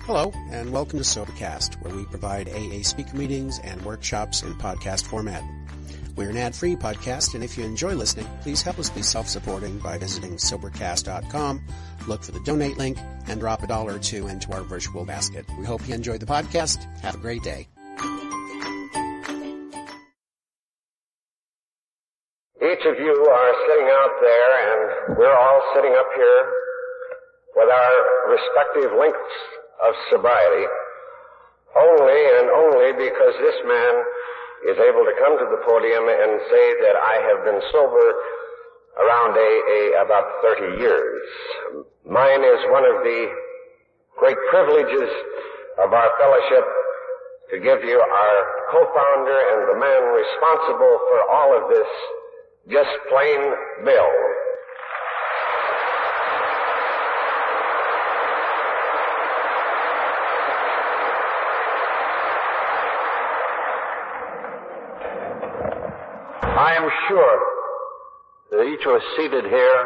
Hello, and welcome to Sobercast, where we provide AA speaker meetings and workshops in podcast format. We're an ad-free podcast, and if you enjoy listening, please help us be self-supporting by visiting Sobercast.com, look for the donate link, and drop $1 or $2 into our virtual basket. We hope you enjoy the podcast. Have a great day. Each of you are sitting out there, and we're all sitting up here with our respective lengths of sobriety, only and only because this man is able to come to the podium and say that I have been sober around about 30 years. Mine is one of the great privileges of our fellowship to give you our co-founder and the man responsible for all of this, just plain Bill. I am sure that each of us seated here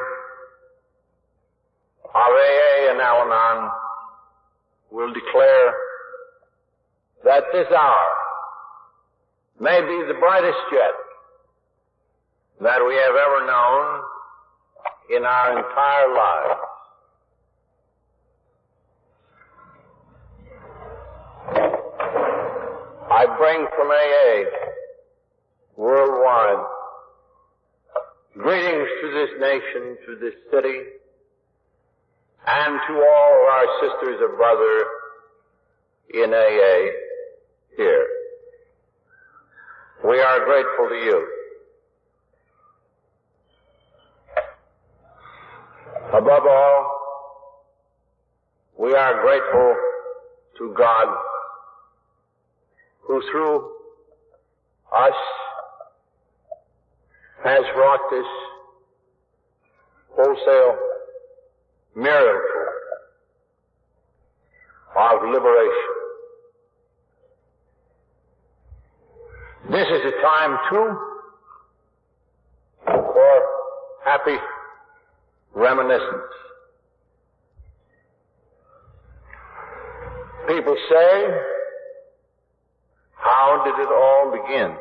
of AA and Al-Anon will declare that this hour may be the brightest yet that we have ever known in our entire lives. I bring from AA worldwide greetings to this nation, to this city, and to all our sisters and brothers in AA here. We are grateful to you. Above all, we are grateful to God, who through us has wrought this wholesale miracle of liberation. This is a time, too, for happy reminiscence. People say, how did it all begin?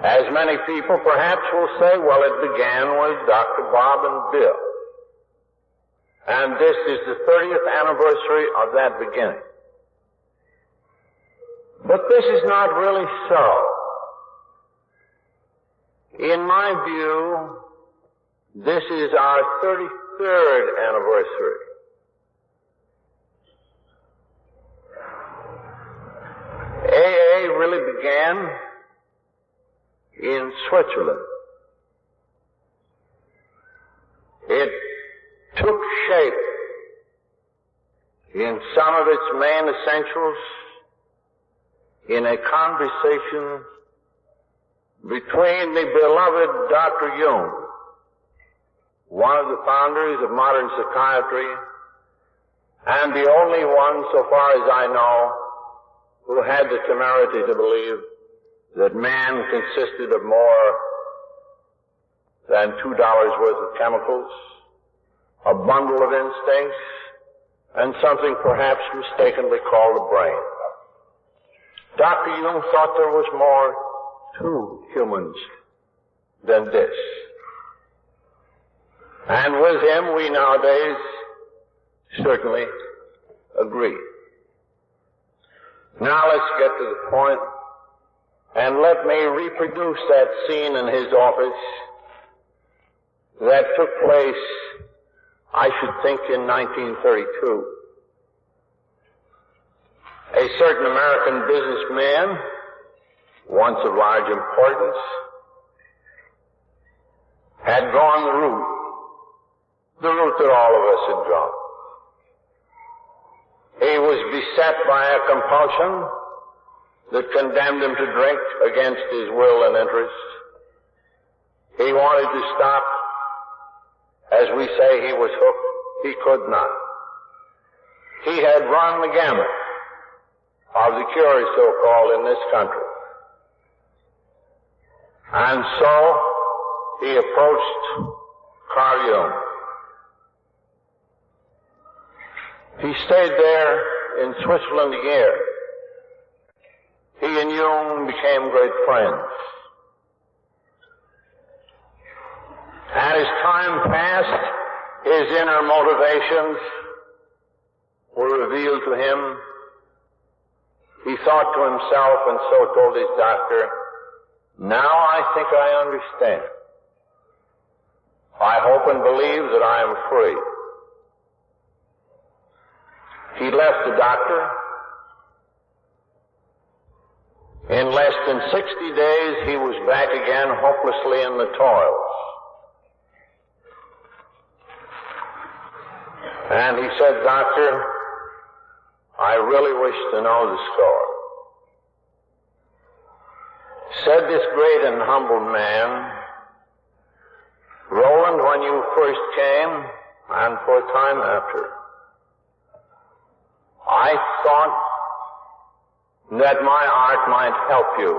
As many people perhaps will say, well, it began with Dr. Bob and Bill. And this is the 30th anniversary of that beginning. But this is not really so. In my view, this is our 33rd anniversary. AA really began in Switzerland. It took shape in some of its main essentials in a conversation between the beloved Dr. Jung, one of the founders of modern psychiatry, and the only one, so far as I know, who had the temerity to believe that man consisted of more than $2 worth of chemicals, a bundle of instincts, and something perhaps mistakenly called a brain. Dr. Jung thought there was more to humans than this. And with him we nowadays certainly agree. Now let's get to the point, and let me reproduce that scene in his office that took place, I should think, in 1932. A certain American businessman, once of large importance, had gone the route that all of us had gone. He was beset by a compulsion that condemned him to drink against his will and interest. He wanted to stop. As we say, he was hooked. He could not. He had run the gamut of the cures, so-called, in this country. And so he approached Carl Jung. He stayed there in Switzerland a year. He and Jung became great friends. And as time passed, his inner motivations were revealed to him. He thought to himself, and so told his doctor, "Now I think I understand. I hope and believe that I am free." He left the doctor. In less than 60 days, he was back again, hopelessly in the toils. And he said, "Doctor, I really wish to know the score." Said this great and humble man, "Roland, when you first came, and for a time after, I thought that my art might help you.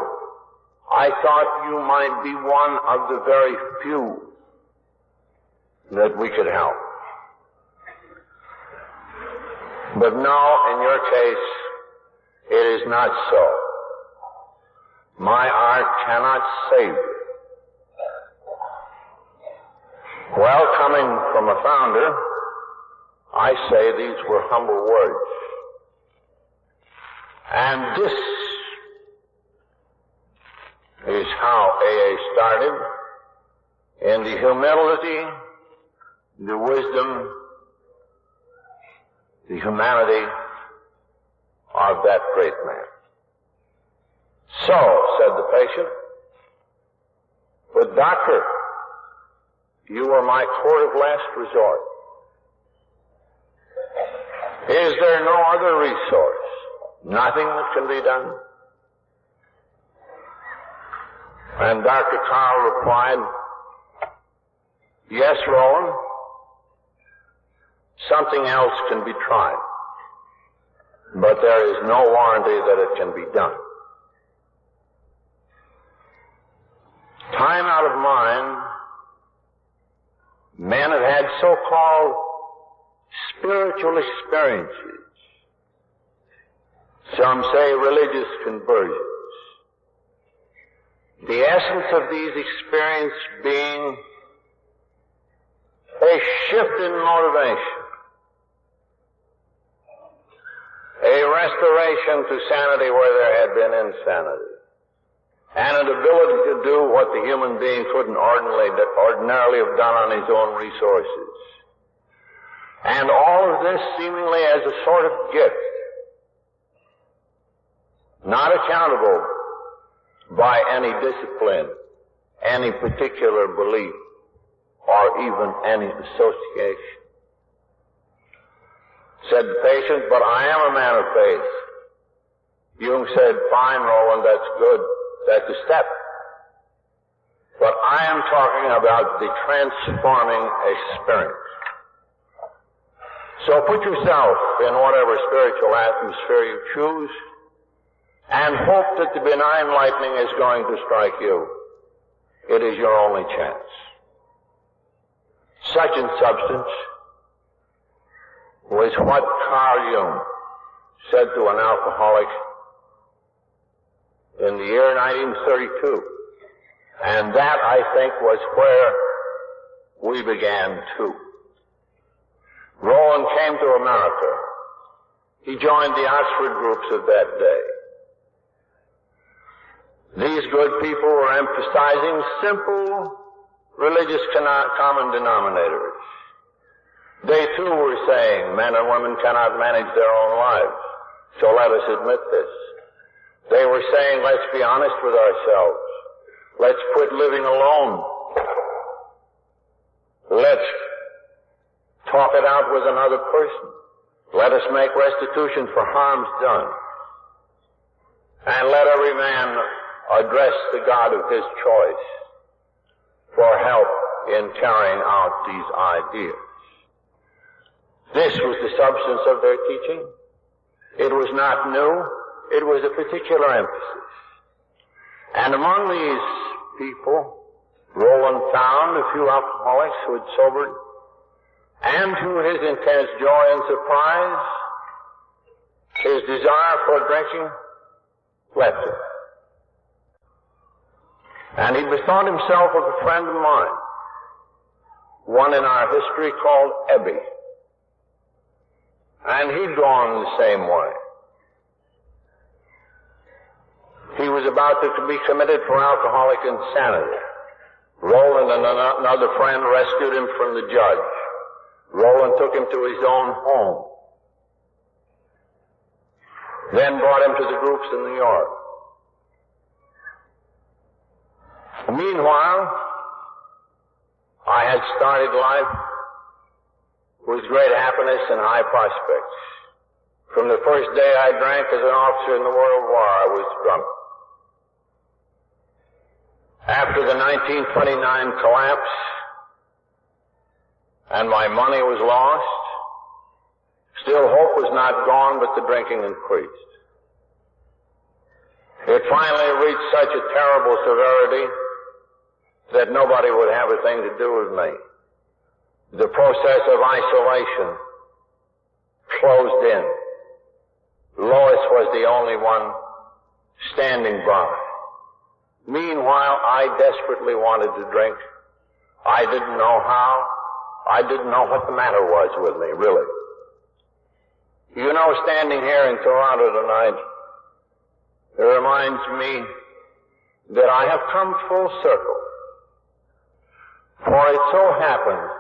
I thought you might be one of the very few that we could help. But no, in your case, it is not so. My art cannot save you." Well, coming from a founder, I say these were humble words. And this is how AA started, in the humility, the wisdom, the humanity of that great man. "So," said the patient, "but doctor, you are my court of last resort. Is there no other resource? Nothing that can be done?" And Dr. Carl replied, "Yes, Roland, something else can be tried, but there is no warranty that it can be done." Time out of mind, men have had so-called spiritual experiences. Some say religious conversions. The essence of these experiences being a shift in motivation, a restoration to sanity where there had been insanity, and an ability to do what the human being couldn't ordinarily have done on his own resources. And all of this seemingly as a sort of gift, not accountable by any discipline, any particular belief, or even any association. Said the patient, "But I am a man of faith." Jung said, "Fine, Roland, that's good. That's a step. But I am talking about the transforming experience. So put yourself in whatever spiritual atmosphere you choose, and hope that the benign lightning is going to strike you. It is your only chance." Such in substance was what Carl Jung said to an alcoholic in the year 1932. And that, I think, was where we began too. Roland came to America. He joined the Oxford groups of that day. These good people were emphasizing simple religious common denominators. They too were saying men and women cannot manage their own lives, so let us admit this. They were saying, let's be honest with ourselves. Let's quit living alone. Let's talk it out with another person. Let us make restitution for harms done. And let every man address the God of his choice for help in carrying out these ideas. This was the substance of their teaching. It was not new. It was a particular emphasis. And among these people, Roland found a few alcoholics who had sobered And to his intense joy and surprise, his desire for drinking left him. And he bethought himself of a friend of mine, one in our history called Ebby. And he'd gone the same way. He was about to be committed for alcoholic insanity. Roland and another friend rescued him from the judge. Roland took him to his own home. Then brought him to the groups in New York. Meanwhile, I had started life with great happiness and high prospects. From the first day I drank as an officer in the World War, I was drunk. After the 1929 collapse, and my money was lost, still hope was not gone, but the drinking increased. It finally reached such a terrible severity that nobody would have a thing to do with me. The process of isolation closed in. Lois was the only one standing by. Meanwhile, I desperately wanted to drink. I didn't know how. I didn't know what the matter was with me, really. You know, standing here in Toronto tonight, it reminds me that I have come full circle. For it so happened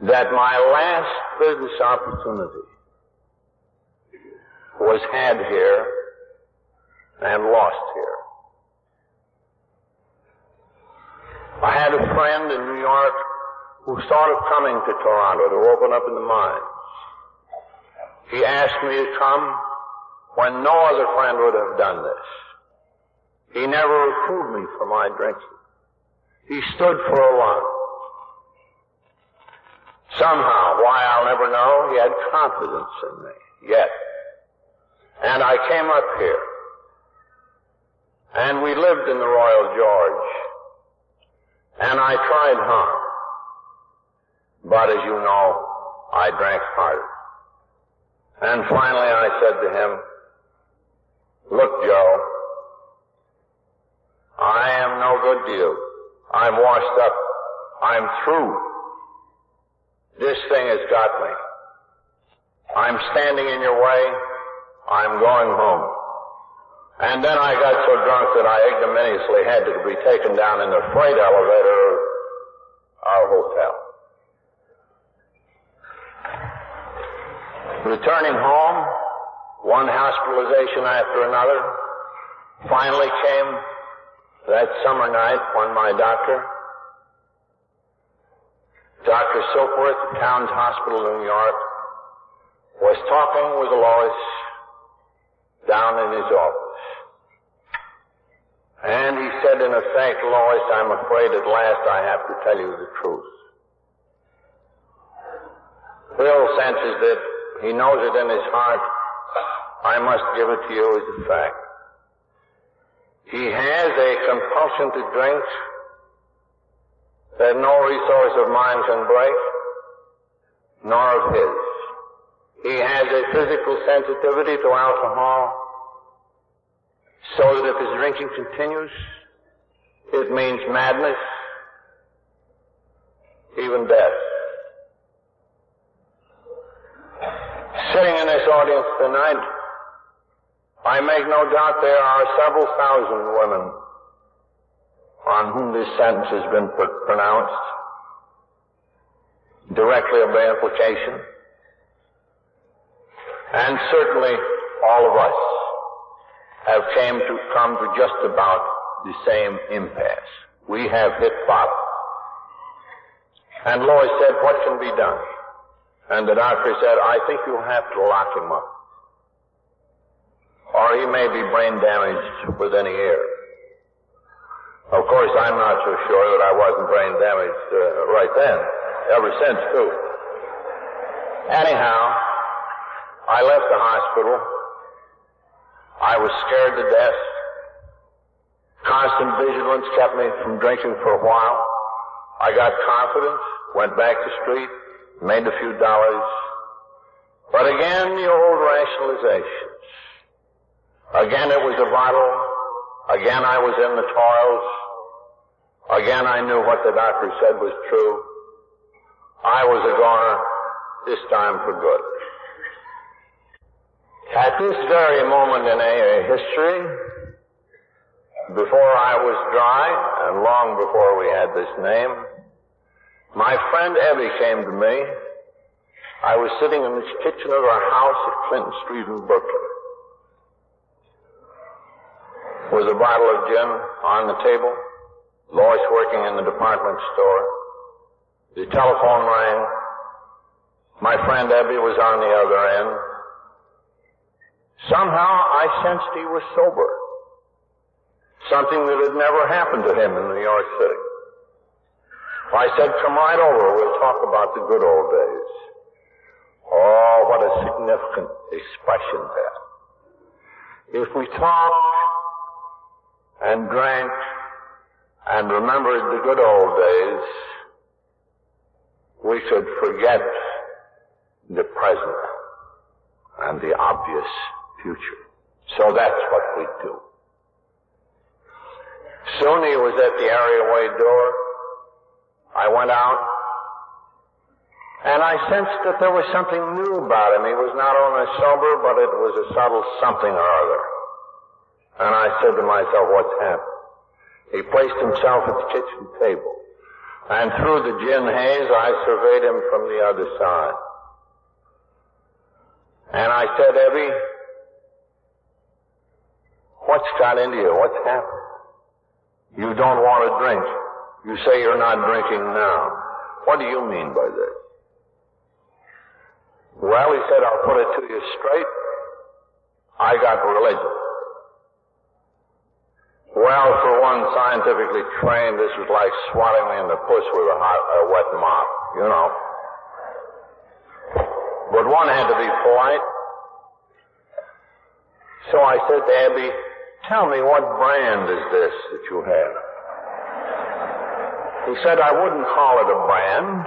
that my last business opportunity was had here and lost here. I had a friend in New York who thought of coming to Toronto to open up in the mines. He asked me to come when no other friend would have done this. He never reproved me for my drinking. He stood for a while. Somehow, why I'll never know, he had confidence in me, yet. And I came up here. And we lived in the Royal George. And I tried hard. But as you know, I drank harder. And finally I said to him, "Look, Joe, I am no good to you. I'm washed up. I'm through. This thing has got me. I'm standing in your way. I'm going home." And then I got so drunk that I ignominiously had to be taken down in the freight elevator of our hotel. Returning home, one hospitalization after another, finally came that summer night when my doctor, Dr. Silkworth at Towns Hospital in New York, was talking with Lois down in his office. And he said, in effect, "Lois, I'm afraid at last I have to tell you the truth. Bill senses it. He knows it in his heart. I must give it to you as a fact. He has a compulsion to drink that no resource of mine can break, nor of his. He has a physical sensitivity to alcohol, so that if his drinking continues, it means madness, even death." Sitting in this audience tonight, I make no doubt there are several thousand women on whom this sentence has been pronounced, directly or by implication. And certainly all of us have come to just about the same impasse. We have hit bottom. And Lois said, "What can be done?" And the doctor said, "I think you'll have to lock him up, or he may be brain damaged within a year." Of course, I'm not so sure that I wasn't brain damaged right then, ever since, too. Anyhow, I left the hospital. I was scared to death. Constant vigilance kept me from drinking for a while. I got confidence, went back to the street, made a few dollars. But again, the old rationalizations. Again, it was a bottle. Again, I was in the toils. Again, I knew what the doctor said was true. I was a goner, this time for good. At this very moment in AA history, before I was dry, and long before we had this name, my friend Ebby came to me. I was sitting in the kitchen of our house at Clinton Street in Brooklyn, with a bottle of gin on the table, Lois working in the department store. The telephone rang. My friend Ebby was on the other end. Somehow I sensed he was sober. Something that had never happened to him in New York City. I said, come right over, we'll talk about the good old days. Oh, what a significant expression that. If we talked and drank and remembered the good old days, we could forget the present and the obvious future. So that's what we do. Soon he was at the areaway door. I went out, and I sensed that there was something new about him. He was not only sober, but it was a subtle something or other. And I said to myself, what's happened? He placed himself at the kitchen table, and through the gin haze, I surveyed him from the other side. And I said, Ebby, what's got into you? What's happened? You don't want to drink. You say you're not drinking now. What do you mean by this? Well, he said, I'll put it to you straight. I got religion. Well, for one scientifically trained, this was like swatting me in the puss with a wet mop, you know. But one had to be polite. So I said to Abby, tell me, what brand is this that you have? He said, I wouldn't call it a brand.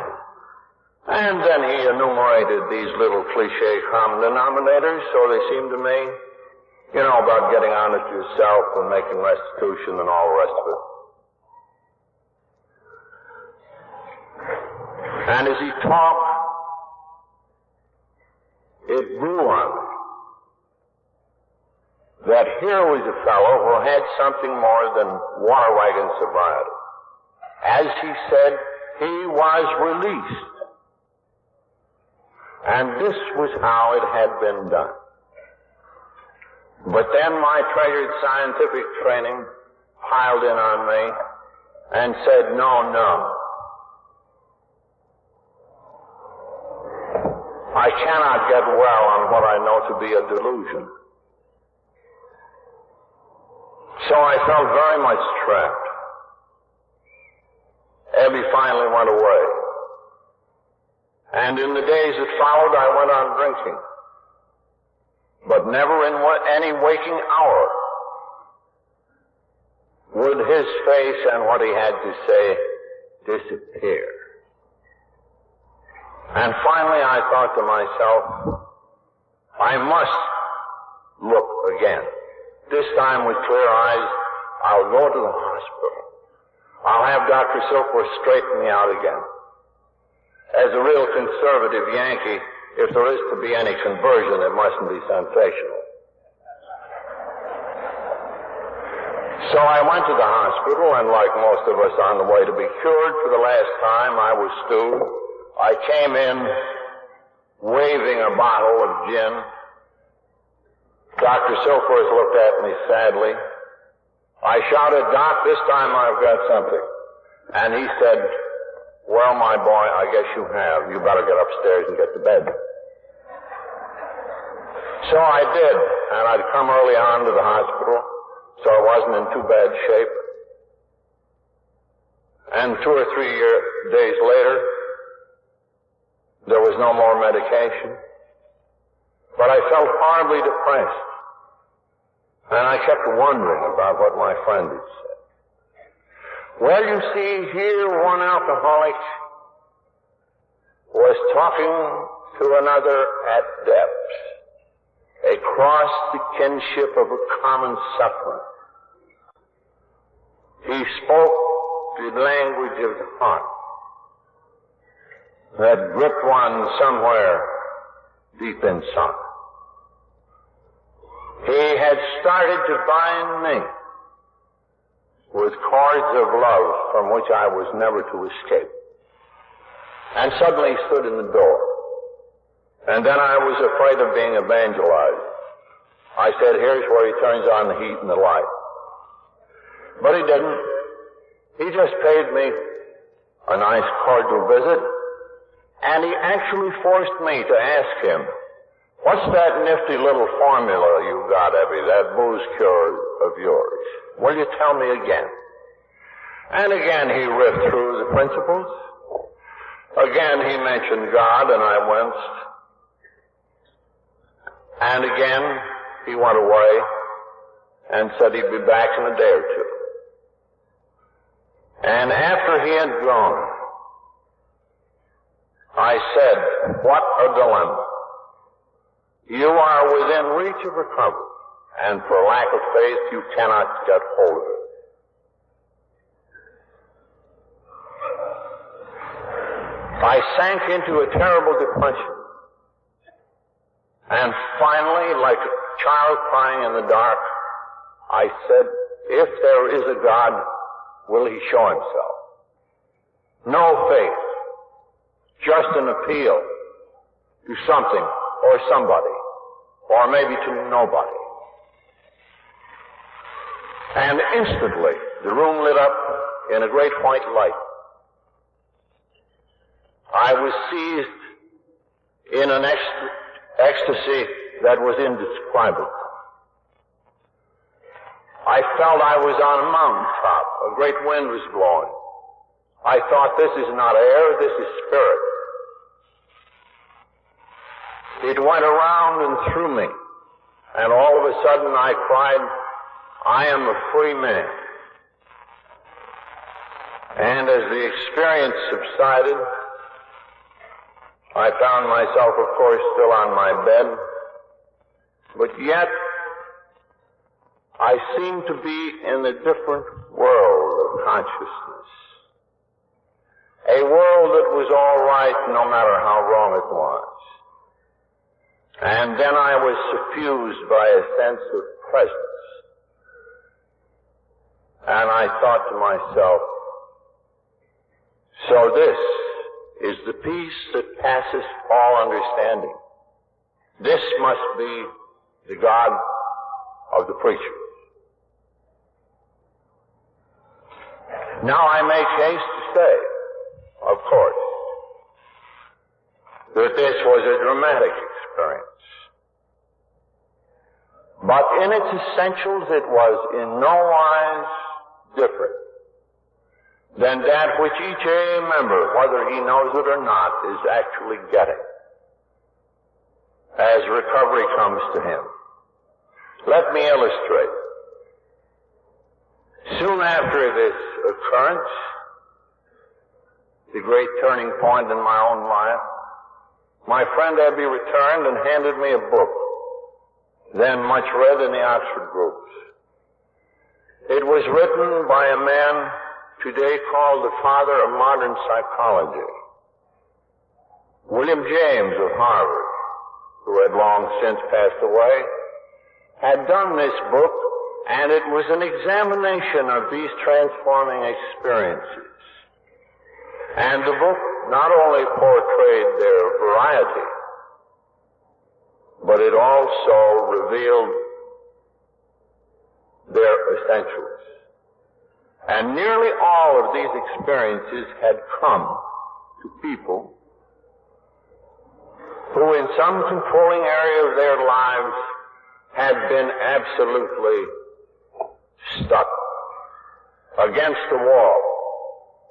And then he enumerated these little cliché common denominators, so they seemed to me, you know, about getting honest to yourself and making restitution and all the rest of it. And as he talked, it grew on me that here was a fellow who had something more than water wagon sobriety. As he said, he was released. And this was how it had been done. But then my treasured scientific training piled in on me and said, no. I cannot get well on what I know to be a delusion. So I felt very much trapped. Abby finally went away. And in the days that followed, I went on drinking. But never in any waking hour would his face and what he had to say disappear. And finally I thought to myself, I must look again. This time with clear eyes, I'll go to the hospital. I'll have Dr. Silkworth straighten me out again. As a real conservative Yankee, if there is to be any conversion, it mustn't be sensational. So I went to the hospital, and like most of us on the way to be cured for the last time, I was stewed. I came in waving a bottle of gin. Dr. Silkworth looked at me sadly. I shouted, Doc, this time I've got something. And he said, well, my boy, I guess you have. You better get upstairs and get to bed. So I did, and I'd come early on to the hospital, so I wasn't in too bad shape. And 2 or 3 days later, there was no more medication. But I felt horribly depressed. And I kept wondering about what my friend had said. Well, you see, here one alcoholic was talking to another at depth, across the kinship of a common suffering. He spoke the language of the heart that gripped one somewhere deep inside. He had started to bind me with cords of love from which I was never to escape. And suddenly stood in the door. And then I was afraid of being evangelized. I said, here's where he turns on the heat and the light. But he didn't. He just paid me a nice cordial visit, and he actually forced me to ask him, what's that nifty little formula you got, Evie, that booze cure of yours? Will you tell me again? And again he riffed through the principles. Again he mentioned God, and I winced. And again he went away and said he'd be back in a day or two. And after he had gone, I said, what a dilemma. You are within reach of recovery, and for lack of faith you cannot get hold of it. I sank into a terrible depression. And finally, like a child crying in the dark, I said, if there is a God, will he show himself? No faith, just an appeal to something or somebody, or maybe to nobody. And instantly, the room lit up in a great white light. I was seized in an ecstasy that was indescribable. I felt I was on a mountaintop. A great wind was blowing. I thought, this is not air, this is spirit. It went around and through me. And all of a sudden I cried, I am a free man. And as the experience subsided, I found myself, of course, still on my bed, but yet I seemed to be in a different world of consciousness. A world that was all right no matter how wrong it was. And then I was suffused by a sense of presence. And I thought to myself, so this is the peace that passes all understanding. This must be the God of the preacher. Now I make haste to say, of course, that this was a dramatic experience. But in its essentials it was in no wise different than that which each AA member, whether he knows it or not, is actually getting as recovery comes to him. Let me illustrate. Soon after this occurrence, the great turning point in my own life, my friend Ebby returned and handed me a book, then much read in the Oxford groups. It was written by a man today called the father of modern psychology, William James of Harvard, who had long since passed away, had done this book, and it was an examination of these transforming experiences. And the book not only portrayed their variety, but it also revealed their essentials. And nearly all of these experiences had come to people who in some controlling area of their lives had been absolutely stuck against the wall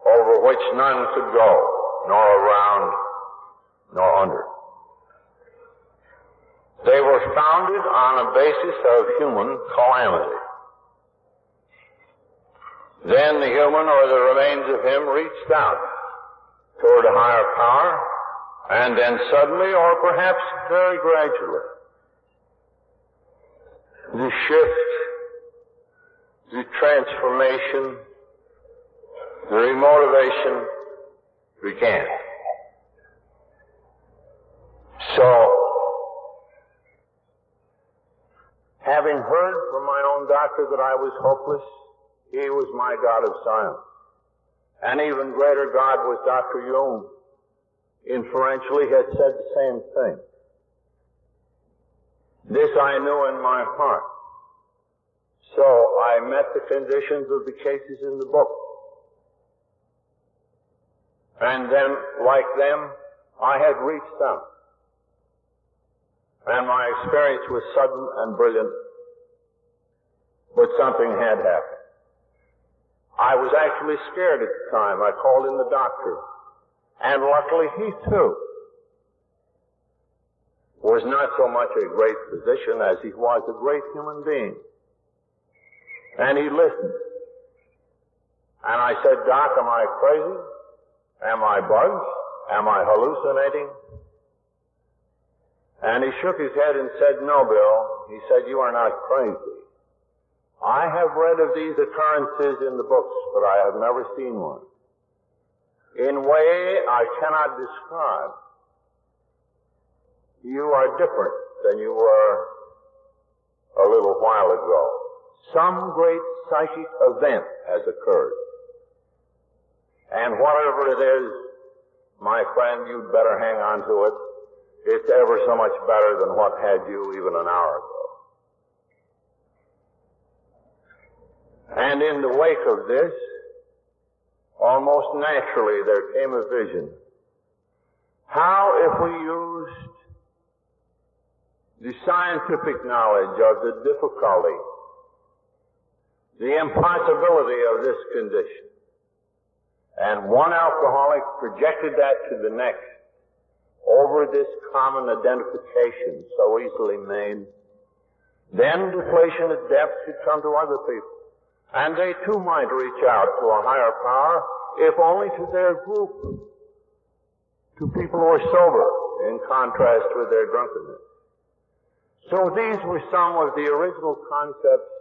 over which none could go, nor around, nor under. They were founded on a basis of human calamity. Then the human or the remains of him reached out toward a higher power And then suddenly, or perhaps very gradually, the shift, the transformation, the remotivation began. So, having heard from my own doctor that I was hopeless, he was my God of science. An even greater God was Dr. Jung. Inferentially had said the same thing. This I knew in my heart. So I met the conditions of the cases in the book. And then, like them, I had reached them. And my experience was sudden and brilliant. But something had happened. I was actually scared at the time. I called in the doctor. And luckily he too was not so much a great physician as he was a great human being. And he listened. And I said, Doc, am I crazy? Am I bugged? Am I hallucinating? And he shook his head and said, no, Bill. He said, you are not crazy. I have read of these occurrences in the books, but I have never seen one. In a way I cannot describe. You are different than you were a little while ago. Some great psychic event has occurred. And whatever it is, my friend, you'd better hang on to it. It's ever so much better than what had you even an hour ago. And in the wake of this, almost naturally there came a vision. How if we used the scientific knowledge of the difficulty, the impossibility of this condition, and one alcoholic projected that to the next over this common identification so easily made, then deflation at depth could come to other people. And they too might reach out to a higher power, if only to their group, to people who are sober, in contrast with their drunkenness. So these were some of the original concepts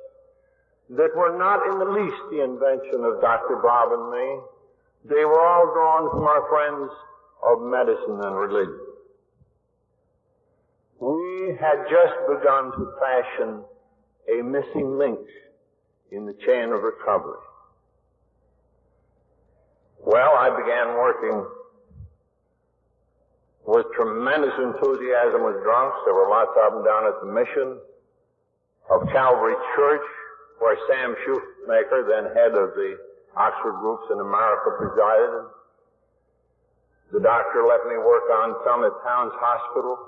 that were not in the least the invention of Dr. Bob and me. They were all drawn from our friends of medicine and religion. We had just begun to fashion a missing link in the chain of recovery. Well, I began working with tremendous enthusiasm with drunks. There were lots of them down at the mission of Calvary Church, where Sam Shoemaker, then head of the Oxford groups in America, presided. The doctor let me work on some at Towns Hospital.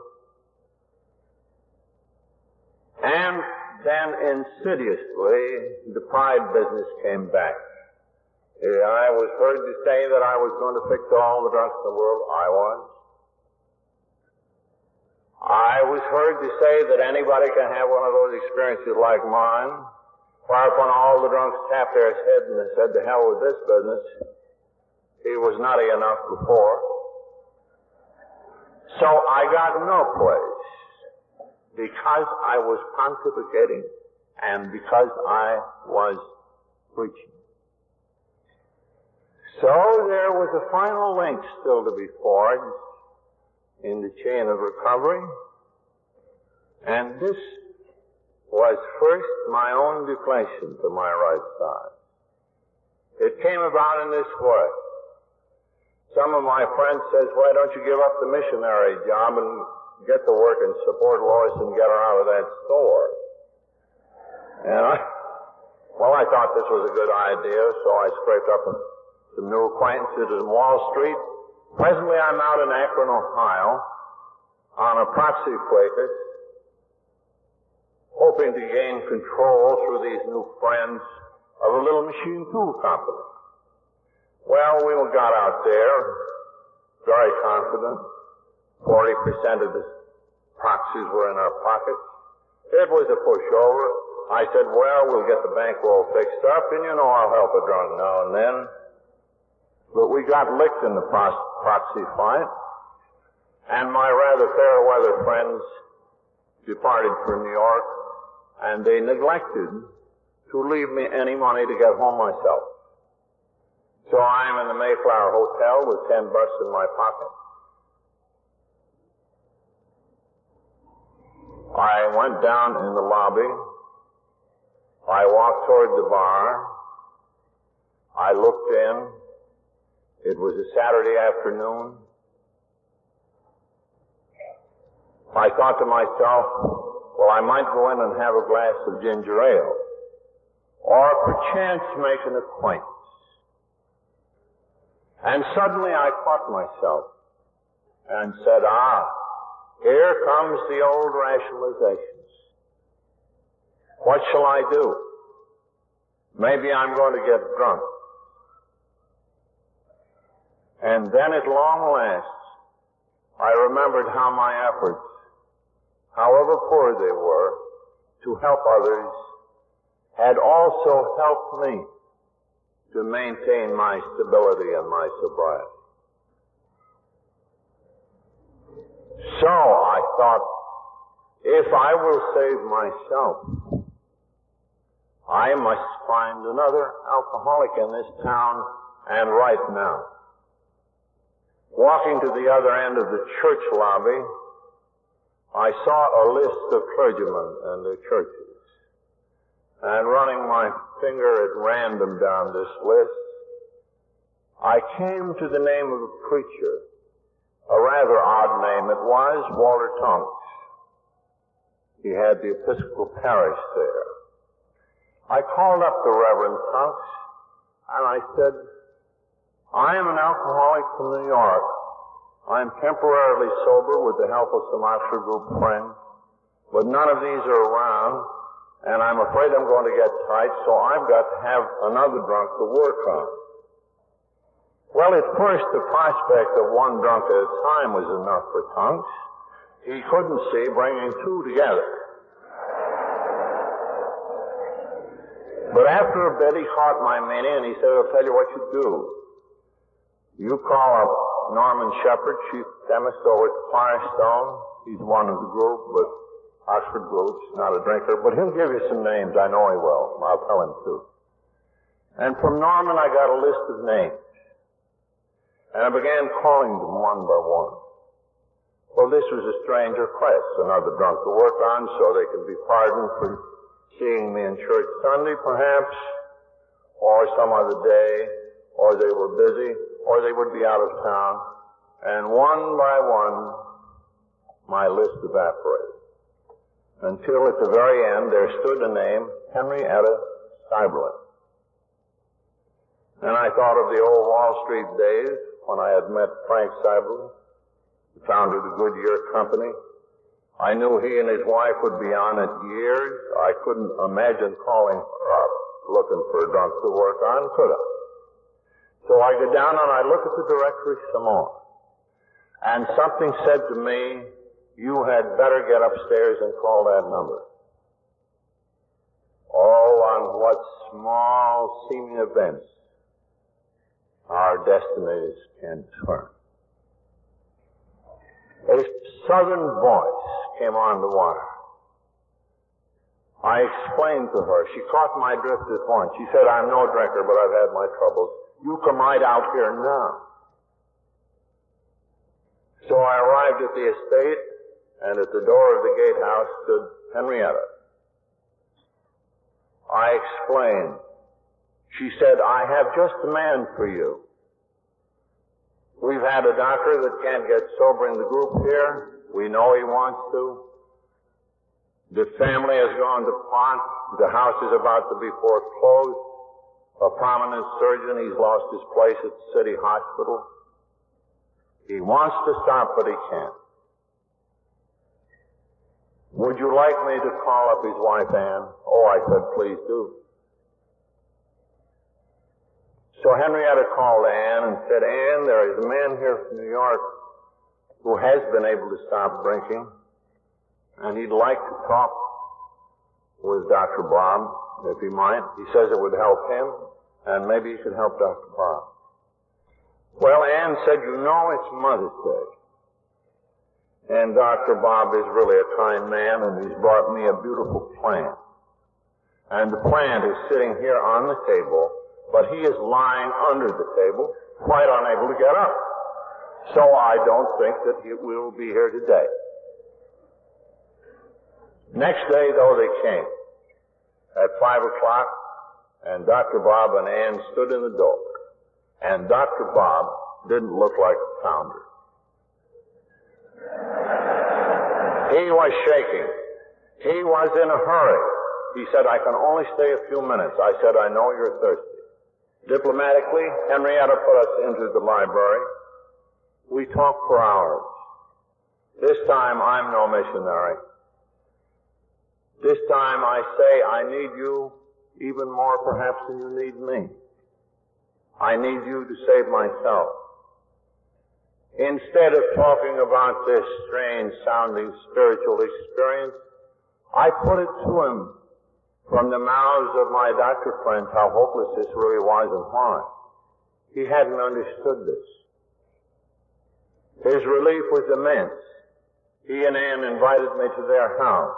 And then insidiously, the pride business came back. I was heard to say that I was going to fix all the drunks in the world. I was. I was heard to say that anybody can have one of those experiences like mine. Whereupon all the drunks tapped their heads and they said, to hell with this business. He was nutty enough before. So I got no place because I was pontificating and because I was preaching. So there was a final link still to be forged in the chain of recovery, and this was first my own deflation to my right side. It came about in this way. Some of my friends says, why don't you give up the missionary job and get to work and support Lois and get her out of that store? And I thought this was a good idea, so I scraped up some new acquaintances in Wall Street. Presently I'm out in Akron, Ohio, on a proxy fracas, hoping to gain control through these new friends of a little machine tool company. Well, we got out there, very confident. 40% of the proxies were in our pockets. It was a pushover. I said, well, we'll get the bankroll fixed up, and you know I'll help a drunk now and then. But we got licked in the proxy fight. and my rather fair weather friends departed for New York, and they neglected to leave me any money to get home myself. So I'm in the Mayflower Hotel with $10 in my pocket. I went down in the lobby. I walked toward the bar. I looked in. It was a Saturday afternoon. I thought to myself, well, I might go in and have a glass of ginger ale, or perchance make an acquaintance. And suddenly I caught myself and said, here comes the old rationalizations. What shall I do? Maybe I'm going to get drunk. And then at long last, I remembered how my efforts, however poor they were, to help others, had also helped me to maintain my stability and my sobriety. So I thought, if I will save myself, I must find another alcoholic in this town, and right now. Walking to the other end of the church lobby, I saw a list of clergymen and their churches. And running my finger at random down this list, I came to the name of a preacher. A rather odd name it was, Walter Tonks. He had the Episcopal parish there. I called up the Reverend Tonks, and I said, I am an alcoholic from New York. I am temporarily sober with the help of some Oxford Group friends, but none of these are around, and I'm afraid I'm going to get tight, so I've got to have another drunk to work on. Well, at first, the prospect of one drunk at a time was enough for Tonks. He couldn't see bringing two together. But after a bit, he caught my meaning, and he said, I'll tell you what you do. You call up Norman Shepherd, chief chemist over at Firestone. He's one of the group, but Oxford Group's not a drinker, but he'll give you some names. I know he will. I'll tell him too. And from Norman, I got a list of names. And I began calling them one by one. Well, this was a strange request, another drunk to work on, so they could be pardoned for seeing me in church Sunday, perhaps, or some other day, or they were busy, or they would be out of town. And one by one, my list evaporated. Until at the very end, there stood a name, Henrietta Seiberling. And I thought of the old Wall Street days, when I had met Frank Seiberling, the founder of the Goodyear Company. I knew he and his wife would be on it years. I couldn't imagine calling her up looking for a drunk to work on, could I? So I go down and I look at the directory some more. And something said to me, you had better get upstairs and call that number. Oh, on what small seeming events our destinies can turn. A southern voice came on the wire. I explained to her. She caught my drift at once. She said, I'm no drinker, but I've had my troubles. You come right out here now. So I arrived at the estate, and at the door of the gatehouse stood Henrietta. I explained. She said, I have just the man for you. We've had a doctor that can't get sober in the group here. We know he wants to. The family has gone to pot. The house is about to be foreclosed. A prominent surgeon, he's lost his place at the city hospital. He wants to stop, but he can't. Would you like me to call up his wife, Anne? Oh, I said, please do. So Henrietta called Anne and said, Anne, there is a man here from New York who has been able to stop drinking, and he'd like to talk with Dr. Bob, if he might. He says it would help him, and maybe he could help Dr. Bob. Well, Anne said, you know, it's Mother's Day. And Dr. Bob is really a kind man, and he's brought me a beautiful plant. And the plant is sitting here on the table, but he is lying under the table, quite unable to get up. So I don't think that he will be here today. Next day, though, they came at 5 o'clock, and Dr. Bob and Ann stood in the door. And Dr. Bob didn't look like the founder. He was shaking. He was in a hurry. He said, I can only stay a few minutes. I said, I know you're thirsty. Diplomatically, Henrietta put us into the library. We talked for hours. This time, I'm no missionary. This time, I say, I need you even more perhaps than you need me. I need you to save myself. Instead of talking about this strange-sounding spiritual experience, I put it to him from the mouths of my doctor friends how hopeless this really was and why. He hadn't understood this. His relief was immense. He and Ann invited me to their house.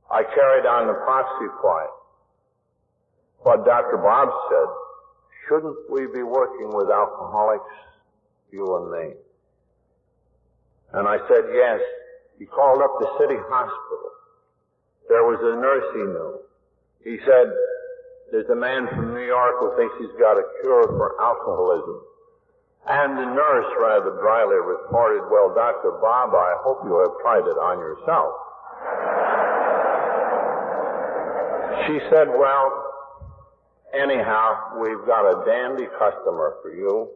I carried on the proxy quiet. But Dr. Bob said, shouldn't we be working with alcoholics, you and me? And I said, yes. He called up the city hospital. There was a nurse he knew. He said, there's a man from New York who thinks he's got a cure for alcoholism. And the nurse rather dryly reported, well, Dr. Bob, I hope you have tried it on yourself. She said, well, anyhow, we've got a dandy customer for you.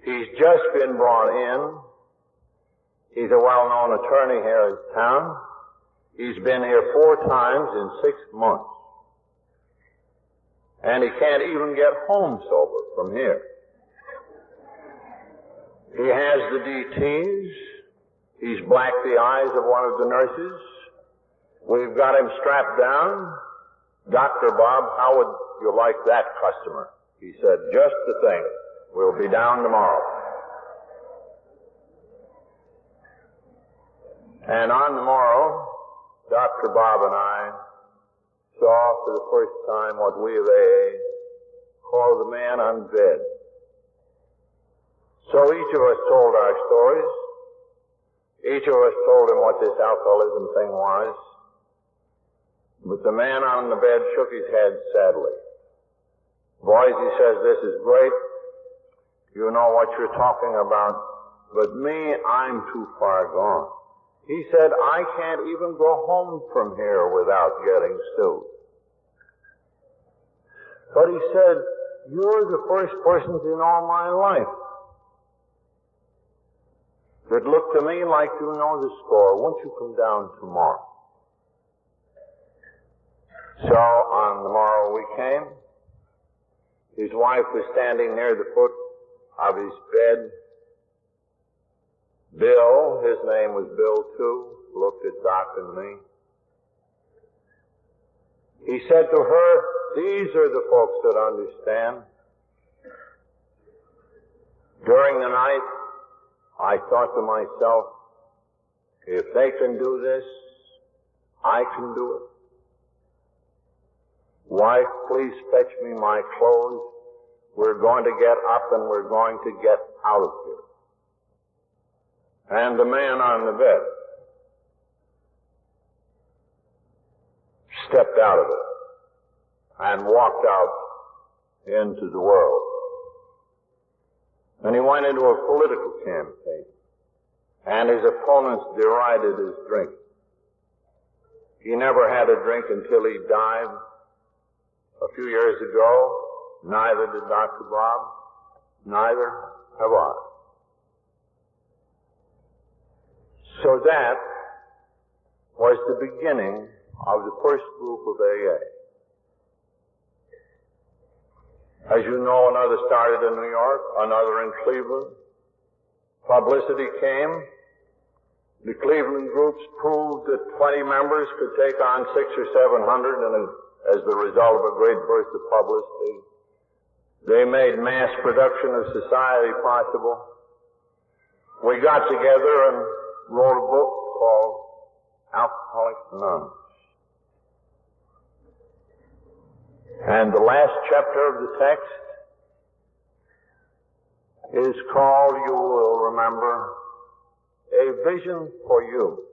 He's just been brought in. He's a well-known attorney here in town. He's been here 4 times in 6 months. And he can't even get home sober from here. He has the DTs. He's blacked the eyes of one of the nurses. We've got him strapped down. Dr. Bob, how would you like that customer? He said, just the thing. We'll be down tomorrow. And on the morrow, Dr. Bob and I saw for the first time what we of AA call the man on bed. So each of us told our stories. Each of us told him what this alcoholism thing was. But the man on the bed shook his head sadly. Boys, he says, this is great. You know what you're talking about. But me, I'm too far gone. He said, I can't even go home from here without getting sued. But he said, you're the first persons in all my life that look to me like you know the score. Won't you come down tomorrow? So on the morrow we came. His wife was standing near the foot of his bed. Bill, his name was Bill too, looked at Doc and me. He said to her, these are the folks that understand. During the night, I thought to myself, if they can do this, I can do it. Wife, please fetch me my clothes. We're going to get up and we're going to get out of here. And the man on the bed stepped out of it and walked out into the world. And he went into a political campaign. And his opponents derided his drink. He never had a drink until he died a few years ago. Neither did Dr. Bob. Neither have I. So that was the beginning of the first group of AA. As you know, another started in New York, another in Cleveland. Publicity came. The Cleveland groups proved that 20 members could take on 600 or 700, and as the result of a great burst of publicity, they made mass production of society possible. we got together and wrote a book called Alcoholics Anonymous. And the last chapter of the text is called, you will remember, A Vision for You.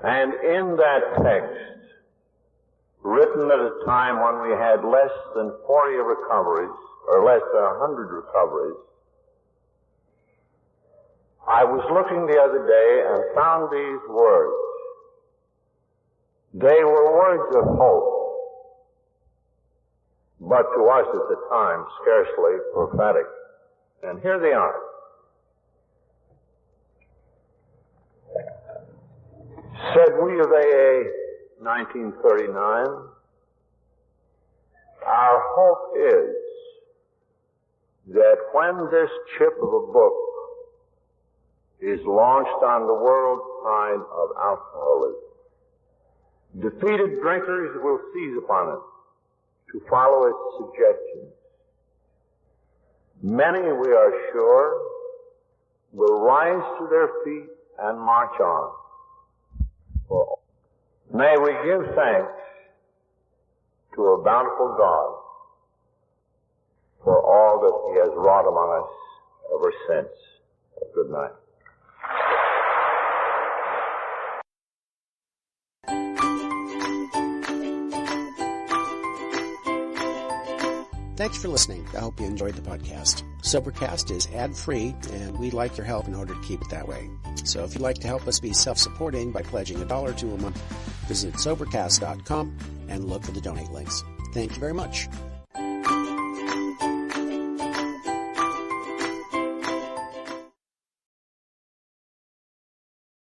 And in that text, written at a time when we had less than 40 recoveries, or less than 100 recoveries, I was looking the other day and found these words. They were words of hope, but to us at the time, scarcely prophetic. And here they are. Said we of AA, 1939, our hope is that when this chip of a book is launched on the world tide of alcoholism, defeated drinkers will seize upon it to follow its suggestions. Many, we are sure, will rise to their feet and march on. May we give thanks to a bountiful God for all that He has wrought among us ever since. Good night. Thanks for listening. I hope you enjoyed the podcast. Sobercast is ad-free, and we'd like your help in order to keep it that way. So if you'd like to help us be self-supporting by pledging $1 or $2 a month, visit Sobercast.com and look for the donate links. Thank you very much.